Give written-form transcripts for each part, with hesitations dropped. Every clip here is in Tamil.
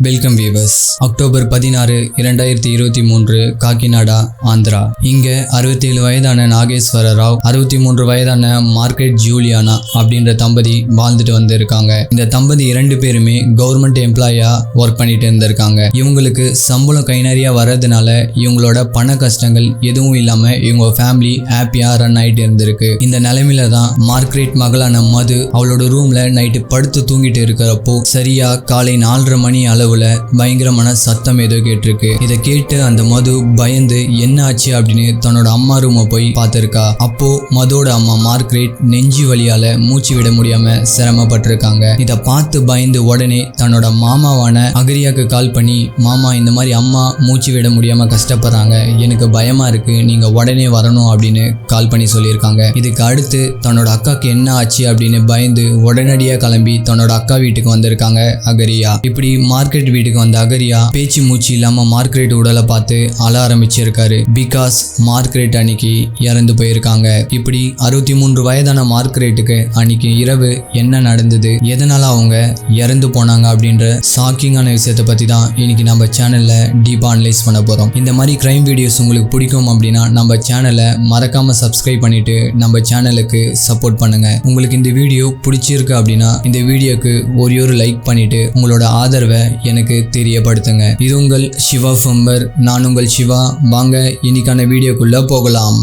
Welcome viewers. October 16, 2023 Kakinada, Andhra. இங்க 67 வயதான நாகேஸ்வர ராவ், 63 வயதான மார்கரெட் ஜூலியானா அப்படின்ற தம்பதி வாழ்ந்துட்டு வந்திருக்காங்க. இந்த தம்பதி 2 பேருமே கவர்மெண்ட் எம்ப்ளாயா ஒர்க் பண்ணிட்டு இருந்திருக்காங்க. இவங்களுக்கு சம்பளம் கை நிறைய வர்றதுனால இவங்களோட பண கஷ்டங்கள் எதுவும் இல்லாம இவங்க ஃபேமிலி ஹாப்பியா ரன் ஆயிட்டு இருந்திருக்கு. இந்த நிலைமையில தான் மார்கரெட் மகளான மது அவளோட ரூம்ல நைட்டு படுத்து தூங்கிட்டு இருக்கிறப்போ சரியா காலை 4:30 மணி அளவுல பயங்கரமான சத்தம் ஏதோ கேட்டிருக்கு. இதை கேட்டு அந்த மது பயந்து என்ன ஆச்சு அப்படின்னு தன்னோட அம்மா ரூமை போய் பார்த்திருக்கா. அப்போ மதோட அம்மா மார்கரெட் நெஞ்சு வலியால மூச்சு விட முடியாம சிரமப்பட்டிருக்காங்க. இதை பார்த்து பயந்து உடனே தன்னோட மாமாவான அகரியாக்கு கால் பண்ணி, மாமா இந்த மாதிரி அம்மா மூச்சு விட முடியாம கஷ்டப்படுறாங்க, எனக்கு பயமா இருக்கு, நீங்க உடனே வரணும் அப்படின்னு கால் பண்ணி சொல்லியிருக்காங்க. இதுக்கு அடுத்து தன்னோட அக்காக்கு என்ன ஆச்சு அப்படின்னு பயந்து உடனடியா கிளம்பி தன்னோட அக்கா வீட்டுக்கு வந்திருக்காங்க அகரியா. இப்படி மார்கரெட் வீட்டுக்கு வந்த அகரியா பேச்சு மூச்சு இல்லாம மார்கரெட் உடலை பார்த்து அழ ஆரம்பிச்சிருக்காரு. பிகாஸ் மார்கரெட் அன்னைக்கு இறந்து போயிருக்காங்க. இப்படி 63 வயதான மார்கரெட்டுக்கு அன்னைக்கு இரவு என்ன நடந்தது, எதனால அவங்க இறந்து போனாங்க அப்படின்ற ஷாக்கிங்கான விஷயத்தை பத்தி தான் இன்னைக்கு நம்ம சேனல்ல டீப்பா அனலைஸ் பண்ண போறோம். இந்த மாதிரி கிரைம் வீடியோஸ் உங்களுக்கு பிடிக்கும் அப்படின்னா நம்ம சேனலை மறக்காம சப்ஸ்கிரைப் பண்ணிட்டு நம்ம சேனலுக்கு சப்போர்ட் பண்ணுங்க. உங்களுக்கு இந்த வீடியோ பிடிச்சிருக்கு அப்படின்னா இந்த வீடியோக்கு ஒரு லைக் பண்ணிட்டு உங்களோட ஆதரவை எனக்கு தெரியப்படுத்துங்க. இது உங்கள் சிவா ஃபம்பர், நான் உங்கள் சிவா. வாங்க இன்னைக்கான வீடியோக்குள்ள போகலாம்.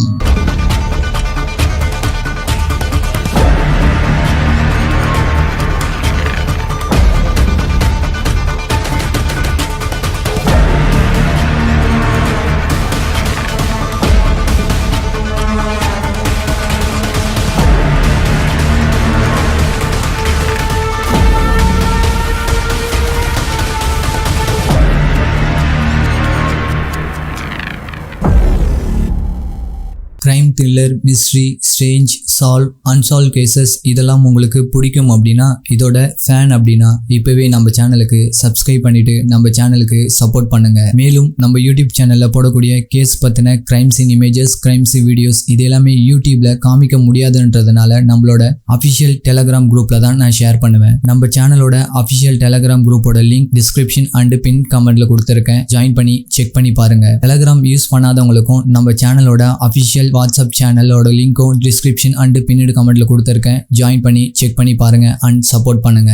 Crime, thriller, mystery, strange, solve, unsolved cases இதெல்லாம் உங்களுக்கு பிடிக்கும் அப்படின்னா, இதோட ஃபேன் அப்படின்னா இப்போவே நம்ம சேனலுக்கு சப்ஸ்கிரைப் பண்ணிட்டு நம்ம சேனலுக்கு சப்போர்ட் பண்ணுங்க. மேலும் நம்ம யூடியூப் சேனலில் போடக்கூடிய கேஸ் பற்றின crime scene images, crime scene videos இது எல்லாமே யூடியூப்ல காமிக்க முடியாதுன்றதுனால நம்மளோட அஃபிஷியல் டெலகிராம் குரூப்ல தான் நான் ஷேர் பண்ணுவேன். நம்ம சேனலோட அஃபிஷியல் டெலகிராம் குரூப்போட லிங்க் டிஸ்கிரிப்ஷன் அண்ட் பின் கமெண்ட்ல கொடுத்துருக்கேன். ஜாயின் பண்ணி செக் பண்ணி பாருங்க. டெலகிராம் யூஸ் பண்ணாதவங்களுக்கும் நம்ம சேனலோட அஃபிஷியல் வாட்ஸ்அப் சேனலோட லிங்க்கும் டிஸ்கிரிப்ஷன் அண்ட் பின்னடு கமெண்ட்ல கொடுத்துருக்கேன். ஜாயின் பண்ணி செக் பண்ணி பாருங்க அண்ட் சப்போர்ட் பண்ணுங்க.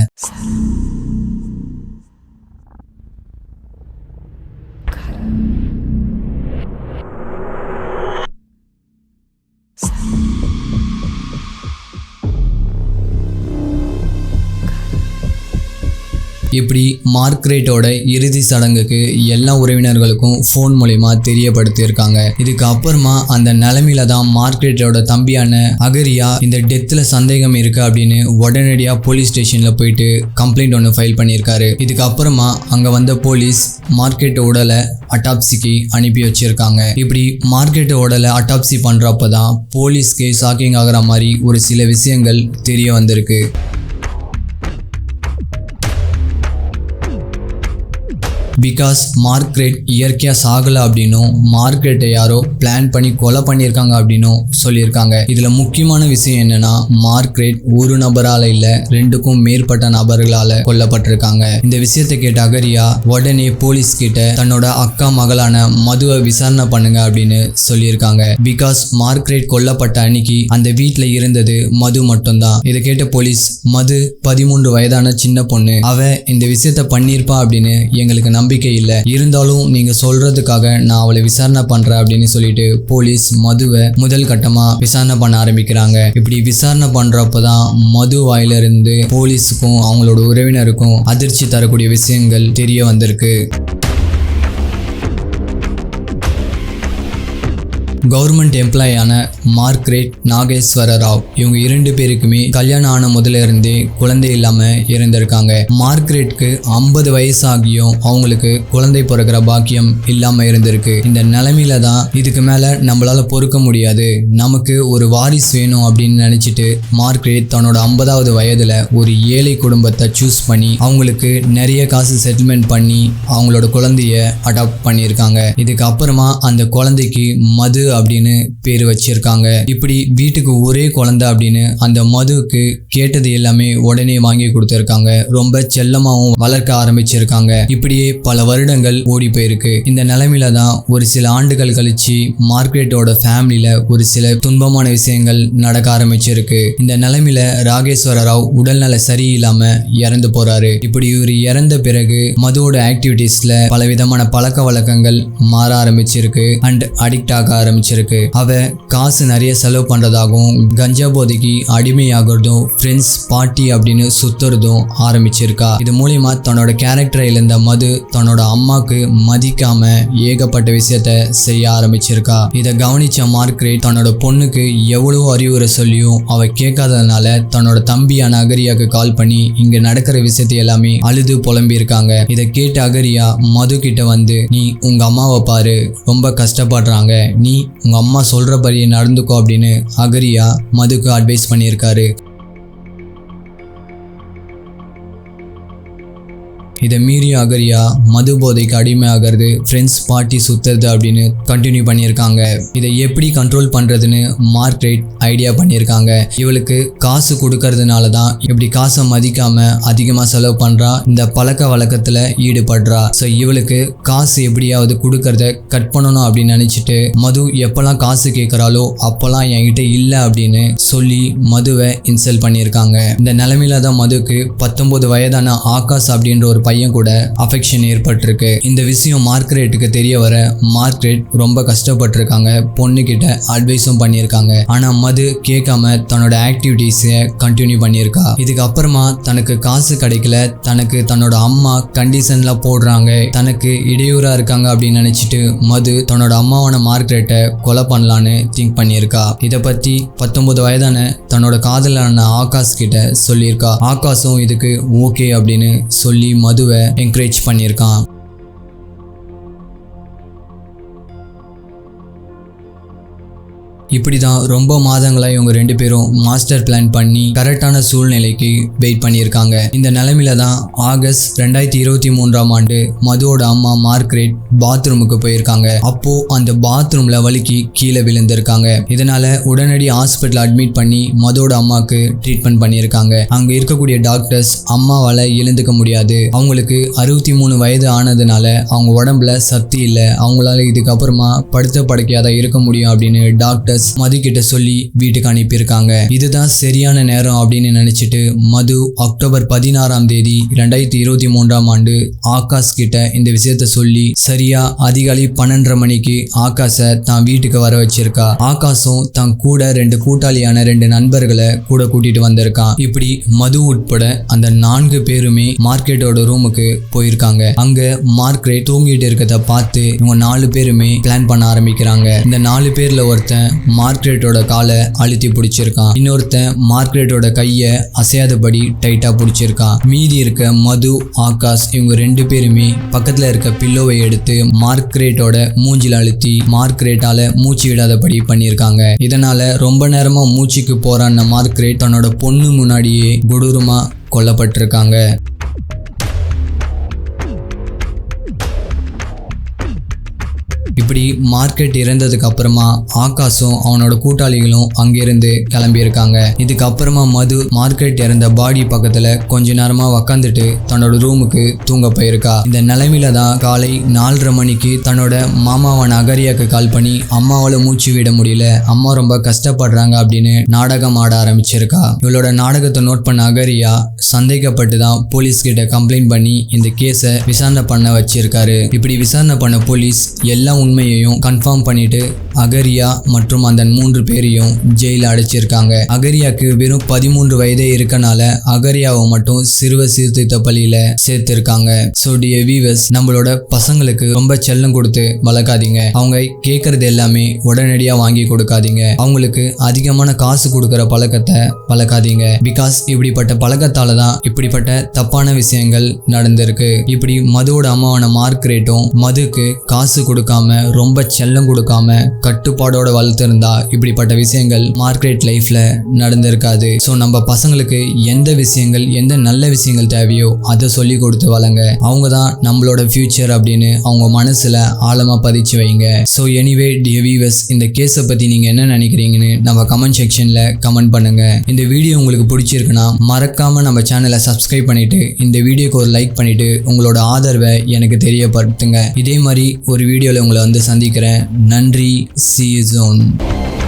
இப்படி மார்கரெட்டோட இறுதி சடங்குக்கு எல்லா உறவினர்களுக்கும் ஃபோன் மூலமா தெரியப்படுத்தியிருக்காங்க. இதுக்கு அப்புறமா அந்த நிலைமையில தான் மார்கரெட்டோட தம்பியான அகரியா இந்த டெத்தில் சந்தேகம் இருக்கு அப்படின்னு உடனடியாக போலீஸ் ஸ்டேஷன்ல போயிட்டு கம்ப்ளைண்ட் ஒன்று ஃபைல் பண்ணியிருக்காரு. இதுக்கு அப்புறமா அங்கே வந்த போலீஸ் மார்கரெட் உடலை அட்டாப்சிக்கு அனுப்பி வச்சிருக்காங்க. இப்படி மார்கரெட் உடலை அட்டாப்சி பண்றப்ப தான் போலீஸ்க்கு ஷாக்கிங் ஆகிற மாதிரி ஒரு சில விஷயங்கள் தெரிய வந்திருக்கு. பிகாஸ் மார்கரெட் இயற்கையாக சாகலை அப்படின்னும் மார்கரெட்டை யாரோ பிளான் பண்ணி கொலை பண்ணியிருக்காங்க அப்படின்னும் சொல்லியிருக்காங்க. இதில் முக்கியமான விஷயம் என்னன்னா, மார்கரெட் ஒரு நபரால் இல்லை 2க்கும் மேற்பட்ட நபர்களால் கொல்லப்பட்டிருக்காங்க. இந்த விஷயத்தை கேட்ட அகரியா உடனே போலீஸ் கிட்ட தன்னோட அக்கா மகளான மதுவை விசாரணை பண்ணுங்க அப்படின்னு சொல்லியிருக்காங்க. பிகாஸ் மார்கரெட் கொல்லப்பட்ட அன்னைக்கு அந்த வீட்டில் இருந்தது மது மட்டும்தான். இதை கேட்ட போலீஸ், மது 13 வயதான சின்ன பொண்ணு, அவ இந்த விஷயத்த பண்ணியிருப்பா அப்படின்னு எங்களுக்கு நம்பிக்கை இல்லை, இருந்தாலும் நீங்க சொல்றதுக்காக நான் அவளை விசாரணை பண்றேன் அப்படின்னு சொல்லிட்டு போலீஸ் மதுவை முதல் கட்டமா விசாரணை பண்ண ஆரம்பிக்கிறாங்க. இப்படி விசாரணை பண்றப்பதான் மது வாயிலிருந்து போலீஸுக்கும் அவங்களோட உறவினருக்கும் அதிர்ச்சி தரக்கூடிய விஷயங்கள் தெரிய வந்திருக்கு. கவர்மெண்ட் எம்ப்ளாயான மார்கரெட், நாகேஸ்வர ராவ் இவங்க 2 பேருக்குமே கல்யாணம் ஆன முதல்ல இருந்தே குழந்தை இல்லாம இருந்திருக்காங்க. மார்கரெட்க்கு 50 வயசாகியும் அவங்களுக்கு குழந்தை பிறக்கிற பாக்கியம் இல்லாம இருந்திருக்கு. இந்த நிலைமையில தான் இதுக்கு மேல நம்மளால பொறுக்க முடியாது, நமக்கு ஒரு வாரிசு வேணும் அப்படின்னு நினைச்சிட்டு மார்கரெட் தன்னோட 50வது வயதுல ஒரு ஏழை குடும்பத்தை சூஸ் பண்ணி அவங்களுக்கு நிறைய காசு செட்டில்மெண்ட் பண்ணி அவங்களோட குழந்தைய அடாப்ட் பண்ணியிருக்காங்க. இதுக்கு அப்புறமா அந்த குழந்தைக்கு மது அப்படின்னு பேர் வச்சிருக்காங்க. இப்படி வீட்டுக்கு ஒரே குழந்தை அப்படின்னு அந்த மதுவுக்கு கேட்டது எல்லாமே உடனே வாங்கி கொடுத்திருக்காங்க. ரொம்ப செல்லமாவும் வளர்க்க ஆரம்பிச்சிருக்காங்க. இப்படியே பல வருடங்கள் ஓடி போயிருக்கு. இந்த நிலைமையில தான் ஒரு சில ஆண்டுகள் கழிச்சு மார்க்ரெட்டோட ஃபேமிலியில ஒரு சில துன்பமான விஷயங்கள் நடக்க ஆரம்பிச்சிருக்கு. இந்த நிலைமையில ராகேஸ்வர ராவ் உடல்நல சரியில்லாம இறந்து போறாரு. இப்படி இவர் இறந்த பிறகு மதுவோட ஆக்டிவிட்டீஸ்ல பல விதமான பழக்க வழக்கங்கள் மாற ஆரம்பிச்சிருக்கு அண்ட் அடிக்ட் ஆக ஆரம்பிச்சிருக்கு. அவ காசு நிறைய செலவு பண்றதாகவும் கஞ்சா போதைக்கு அடிமையாகிறதும் ஃப்ரெண்ட்ஸ் பார்ட்டி அப்படின்னு சுத்துறதும் ஆரம்பிச்சிருக்கா. இது மூலியமா தன்னோட கேரக்டரை இழந்த மது தன்னோட அம்மாக்கு மதிக்காம ஏகப்பட்ட விஷயத்த செய்ய ஆரம்பிச்சிருக்கா. இதை கவனிச்ச மார்க்ரெட் தன்னோட பொண்ணுக்கு எவ்வளவு அறிவுரை சொல்லியும் அவ கேட்காததுனால தன்னோட தம்பியான அகரியாக்கு கால் பண்ணி இங்க நடக்கிற விஷயத்தை எல்லாமே அழுது புலம்பி இருக்காங்க. இதை கேட்ட அகரியா மது கிட்ட வந்து, நீ உங்க அம்மாவை பாரு, ரொம்ப கஷ்டப்படுறாங்க, நீ உங்க அம்மா சொல்றபடி நடந்துக்கோ அப்படின்னு அகரியா மதுக்கு அட்வைஸ் பண்ணியிருக்காரு. இதை மீறி அகரியா மது போதைக்கு அடிமையாகிறது, ஃப்ரெண்ட்ஸ் பார்ட்டி சுத்துறது அப்படின்னு கண்டினியூ பண்ணியிருக்காங்க. இதை எப்படி கண்ட்ரோல் பண்ணுறதுன்னு மார்க்ரெட் ஐடியா பண்ணியிருக்காங்க. இவளுக்கு காசு கொடுக்கறதுனால தான் இப்படி காசை மதிக்காம அதிகமாக செலவு பண்ணுறா, இந்த பழக்க வழக்கத்தில் ஈடுபடுறா. ஸோ இவளுக்கு காசு எப்படியாவது கொடுக்கறத கட் பண்ணணும் அப்படின்னு நினச்சிட்டு மது எப்போல்லாம் காசு கேட்குறாளோ அப்போல்லாம் என்கிட்ட இல்லை அப்படின்னு சொல்லி மதுவை இன்சல்ட் பண்ணியிருக்காங்க. இந்த நிலைமையில தான் மதுக்கு 19 வயதான ஆகாஷ் அப்படின்ற ஒரு பையன் கூட அஃபெக்ஷன் ஏற்பட்டிருக்கு. இந்த விஷயம் மார்க்ரெட்டுக்கு தெரிய வர மார்க்ரெட் ரொம்ப கஷ்டப்பட்டிருக்காங்க. பொண்ணு கிட்ட அட்வைஸும் பண்ணியிருக்காங்க. ஆனா மது கேட்காம தன்னோட ஆக்டிவிட்டீஸை கண்டினியூ பண்ணியிருக்கா. இதுக்கு அப்புறமா தனக்கு காசு கிடைக்கல, தனக்கு தன்னோட அம்மா கண்டிஷன்ல போடுறாங்க, தனக்கு இடையூறா இருக்காங்க அப்படின்னு நினைச்சிட்டு மது தன்னோட அம்மாவான மார்க்ரெட்டை கொலை பண்ணலான்னு திங்க் பண்ணியிருக்கா. இதை பத்தி 19 வயதான தன்னோட காதலான ஆகாஷ் கிட்ட சொல்லியிருக்கா. ஆகாஷும் இதுக்கு ஓகே அப்படின்னு சொல்லி மதுவை என்கரேஜ் பண்ணியிருக்கான். இப்படி தான் ரொம்ப மாதங்களாக இவங்க 2 பேரும் மாஸ்டர் பிளான் பண்ணி கரெக்டான சூழ்நிலைக்கு வெயிட் பண்ணியிருக்காங்க. இந்த நிலைமையில தான் ஆகஸ்ட் 2023ஆம் ஆண்டு மதுவோட அம்மா மார்க்ரெட் பாத்ரூமுக்கு போயிருக்காங்க. அப்போ அந்த பாத்ரூம்ல வலிக்கு கீழே விழுந்திருக்காங்க. இதனால உடனடி ஹாஸ்பிட்டல் அட்மிட் பண்ணி மதுவோட அம்மாவுக்கு ட்ரீட்மெண்ட் பண்ணியிருக்காங்க. அங்க இருக்கக்கூடிய டாக்டர்ஸ் அம்மாவால எழுந்துக்க முடியாது, அவங்களுக்கு 63 வயது ஆனதுனால அவங்க உடம்புல சக்தி இல்லை, அவங்களால இதுக்கப்புறமா படுத்த படுக்கையாதான் இருக்க முடியும் அப்படின்னு டாக்டர்ஸ் மது கிட்ட சொல்லி வீட்டுக்கு அனுப்பியிருக்காங்க. இதுதான் சரியான நேரம் அப்படின்னு நினைச்சிட்டு மது அக்டோபர் 16ஆம் தேதி 2023ஆம் ஆண்டு ஆகாஷ் கிட்ட இந்த விஷயத்த சொல்லி சரியா அதிகாலை 12:30 மணிக்கு ஆகாஷை தான் வீட்டுக்கு வர வச்சிருக்கா. ஆகாஷும் தன் கூட 2 கூட்டாளியான 2 நண்பர்களை கூட கூட்டிட்டு வந்திருக்கான். இப்படி மது உட்பட அந்த 4 பேருமே மார்க்கெட்டோட ரூமுக்கு போயிருக்காங்க. அங்க மார்க்ரெட் தூங்கிட்டு இருக்கிறத பார்த்து இவங்க 4 பேருமே பிளான் பண்ண ஆரம்பிக்கிறாங்க. இந்த 4 பேர்ல ஒருத்தன் மார்க்ரெட்டோட காலை அழுத்தி பிடிச்சிருக்கான், இன்னொருத்தன் மார்க்ரெட்டோட கையை அசையாதபடி டைட்டா பிடிச்சிருக்கான். மீதி இருக்க மது, ஆகாஷ் இவங்க 2 பேருமே பக்கத்துல இருக்க பில்லோவை எடுத்து மார்க்ரெட்டோட மூஞ்சில அழுத்தி மார்க்ரெட்டால மூச்சு விடாதபடி பண்ணியிருக்காங்க. இதனால ரொம்ப நேரமா மூச்சுக்கு போராடின மார்க்ரெட் தன்னோட பொண்ணு முன்னாடியே கொடூரமா கொல்லப்பட்டிருக்காங்க. இப்படி மார்க்கெட் இறந்ததுக்கு அப்புறமா ஆகாஷும் அவனோட கூட்டாளிகளும் அங்கிருந்து கிளம்பியிருக்காங்க. இதுக்கப்புறமா மது மார்க்கெட் இறந்த பாடி பக்கத்துல கொஞ்ச நேரமா உக்காந்துட்டு தன்னோட ரூமுக்கு தூங்க போயிருக்கா. இந்த நிலைமையில தான் காலை 4:30 மணிக்கு தன்னோட மாமாவான அகரியாக்கு கால் பண்ணி அம்மாவால மூச்சு விட முடியல, அம்மா ரொம்ப கஷ்டப்படுறாங்க அப்படின்னு நாடகம் ஆட ஆரம்பிச்சிருக்கா. இவளோட நாடகத்தை நோட் பண்ண அகரியா சந்தேகப்பட்டு தான் போலீஸ் கிட்ட கம்ப்ளைண்ட் பண்ணி இந்த கேஸை விசாரணை பண்ண வச்சிருக்காரு. இப்படி விசாரணை பண்ண போலீஸ் எல்லா உண்மையையும் கன்ஃபார்ம் பண்ணிட்டு அகரியா மற்றும் அந்த 3 பேரையும் ஜெயில அடைச்சிருக்காங்க. அகரியாக்கு வெறும் 13 வயதே இருக்கனால அகரியாவை மட்டும் சிறுவ சீர்திருத்த பள்ளியில சேர்த்திருக்காங்க. ஸோ டியர் வீவர்ஸ், நம்மளோட பசங்களுக்கு ரொம்ப செல்லம் கொடுத்து வளர்க்காதீங்க. அவங்க கேட்கறது எல்லாமே உடனடியா வாங்கி கொடுக்காதீங்க. அவங்களுக்கு அதிகமான காசு கொடுக்கற பழக்கத்தை வளர்க்காதீங்க. பிகாஸ் இப்படிப்பட்ட பழக்கத்தால தான் இப்படிப்பட்ட தப்பான விஷயங்கள் நடந்திருக்கு. இப்படி மதுவோட அம்மாவான மார்க்ரெட்டும் மதுக்கு காசு கொடுக்காம ரொம்ப செல்லம் கொடுக்காம கட்டுப்பாடோட வளர்த்துருந்தா இப்படிப்பட்ட விஷயங்கள் மார்க்ரெட் லைஃப்ல நடந்திருக்காது. ஸோ நம்ம பசங்களுக்கு எந்த விஷயங்கள் எந்த நல்ல விஷயங்கள் தேவையோ அதை சொல்லி கொடுத்து வளங்க. அவங்க தான் நம்மளோட ஃபியூச்சர் அப்படின்னு அவங்க மனசுல ஆழமா பதிச்சு வைங்க. ஸோ எனிவே டியர் வியூவர்ஸ், இந்த கேஸை பத்தி நீங்க என்ன நினைக்கிறீங்கன்னு நம்ம கமெண்ட் செக்ஷன்ல கமெண்ட் பண்ணுங்க. இந்த வீடியோ உங்களுக்கு பிடிச்சிருக்குன்னா மறக்காம நம்ம சேனலை சப்ஸ்கிரைப் பண்ணிட்டு இந்த வீடியோக்கு ஒரு லைக் பண்ணிட்டு உங்களோட ஆதரவை எனக்கு தெரியப்படுத்துங்க. இதே மாதிரி ஒரு வீடியோல உங்களை வந்து சந்திக்கிறேன். நன்றி. See you soon.